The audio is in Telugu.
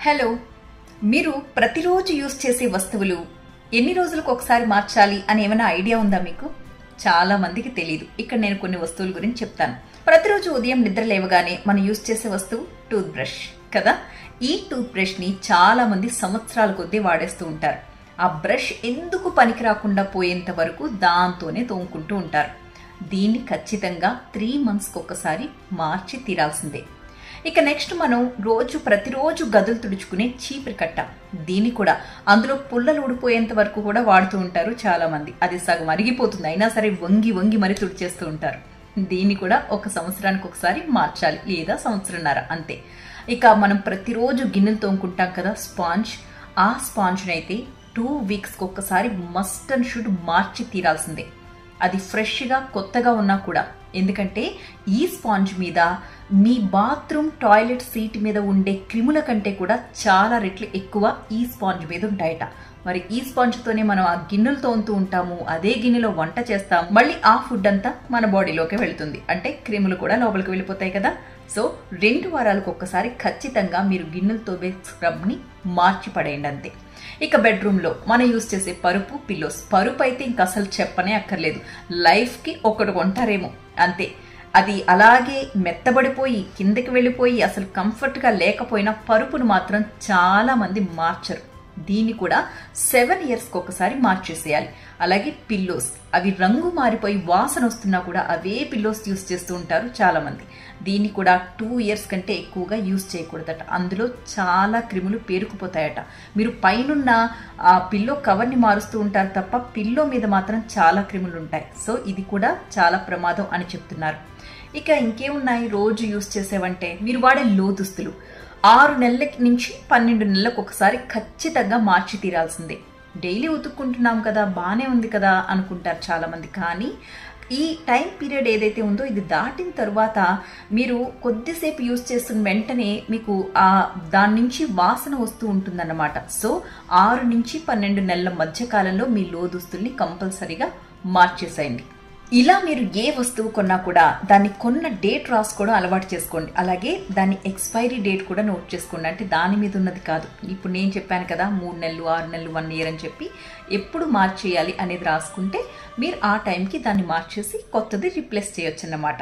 హలో, మీరు ప్రతిరోజు యూజ్ చేసే వస్తువులు ఎన్ని రోజులకు ఒకసారి మార్చాలి అని ఏమైనా ఐడియా ఉందా మీకు? చాలా మందికి తెలియదు. ఇక్కడ నేను కొన్ని వస్తువుల గురించి చెప్తాను. ప్రతిరోజు ఉదయం నిద్ర లేవగానే మనం యూజ్ చేసే వస్తువు టూత్ బ్రష్ కదా. ఈ టూత్ బ్రష్ ని చాలా మంది సంవత్సరాల కొద్దీ వాడేస్తూ ఉంటారు. ఆ బ్రష్ ఎందుకు పనికి రాకుండా పోయేంత వరకు దాంతోనే తోముకుంటూ ఉంటారు. దీన్ని ఖచ్చితంగా 3 monthsకి ఒకసారి మార్చి తీరాల్సిందే. ఇక నెక్స్ట్ మనం ప్రతిరోజు గదులు తుడుచుకునే చీపురు కట్ట, దీన్ని కూడా అందులో పుల్లలు ఊడిపోయేంత వరకు కూడా వాడుతూ ఉంటారు చాలా మంది. అది సగం అరిగిపోతుంది, అయినా సరే వంగి వంగి మరి తుడిచేస్తూ ఉంటారు. దీన్ని కూడా 1 సంవత్సరానికి ఒకసారి మార్చాలి, లేదా సంవత్సరంన్నర అంతే. ఇక మనం ప్రతిరోజు గిన్నెలు తోముకుంటాం కదా, స్పాంజ్. ఆ స్పాంజ్ని అయితే 2 weeksకి ఒకసారి మస్ట్ అండ్ షుడ్ మార్చి తీరాల్సిందే. అది ఫ్రెష్గా కొత్తగా ఉన్నా కూడా. ఎందుకంటే ఈ స్పాంజ్ మీద మీ బాత్రూమ్ టాయిలెట్ సీట్ మీద ఉండే క్రిముల కంటే కూడా చాలా రెట్లు ఎక్కువ ఈ స్పాంజ్ మీద ఉంటాయట. మరి ఈ స్పాంజ్తోనే మనం ఆ గిన్నెలు తోముతూ ఉంటాము, అదే గిన్నెలో వంట చేస్తాము, మళ్ళీ ఆ ఫుడ్ అంతా మన బాడీలోకి వెళ్తుంది. అంటే క్రిములు కూడా లోపలికి వెళ్ళిపోతాయి కదా. సో 2 వారాలకు ఒక్కసారి ఖచ్చితంగా మీరు గిన్నెలు తోమే స్క్రబ్ని మార్చి పడేయండి అంతే. ఇక బెడ్రూమ్లో మనం యూజ్ చేసే పరుపు, పిల్లోస్. పరుపు అయితే ఇంక అసలు చెప్పనే అక్కర్లేదు. లైఫ్కి ఒకటి కొంటారేమో అంతే. అది అలాగే మెత్తబడిపోయి కిందకి వెళ్ళిపోయి అసలు కంఫర్ట్గా లేకపోయినా పరుపును మాత్రం చాలా మంది మార్చరు. దీన్ని కూడా 7 yearsకి ఒకసారి మార్చేసేయాలి. అలాగే పిల్లోస్, అవి రంగు మారిపోయి వాసన వస్తున్నా కూడా అవే పిల్లోస్ యూజ్ చేస్తూ ఉంటారు చాలా మంది. దీన్ని కూడా 2 years కంటే ఎక్కువగా యూజ్ చేయకూడదట. అందులో చాలా క్రిములు పేరుకుపోతాయట. మీరు పైనున్న ఆ పిల్లో కవర్ని మారుస్తూ ఉంటారు తప్ప పిల్లో మీద మాత్రం చాలా క్రిములు ఉంటాయి. సో ఇది కూడా చాలా ప్రమాదం అని చెప్తున్నారు. ఇక ఇంకేమున్నాయి రోజు యూజ్ చేసేవంటే, మీరు వాడే లోదుస్తులు 6 నెలల నుంచి 12 నెలలకు ఒకసారి ఖచ్చితంగా మార్చి తీరాల్సిందే. డైలీ ఉతుక్కుంటున్నాం కదా, బాగానే ఉంది కదా అనుకుంటారు చాలా మంది. కానీ ఈ టైం పీరియడ్ ఏదైతే ఉందో ఇది దాటిన తర్వాత మీరు కొద్దిసేపు యూజ్ చేస్తున్న వెంటనే మీకు దాని నుంచి వాసన వస్తూ ఉంటుందన్నమాట. సో 6 నుంచి 12 నెలల మధ్య కాలంలో మీ లోదుస్తుల్ని కంపల్సరీగా మార్చేసేయండి. ఇలా మీరు ఏ వస్తువు కొన్నా కూడా దాన్ని కొన్న డేట్ రాసుకోవడం అలవాటు చేసుకోండి. అలాగే దాని ఎక్స్పైరీ డేట్ కూడా నోట్ చేసుకోండి. అంటే దాని మీద ఉన్నది కాదు. ఇప్పుడు నేను చెప్పాను కదా 3 నెలలు, 6 నెలలు, 1 year అని చెప్పి ఎప్పుడు మార్చేయాలి అనేది రాసుకుంటే మీరు ఆ టైంకి దాన్ని మార్చేసి కొత్తది రీప్లేస్ చేయొచ్చు అన్నమాట.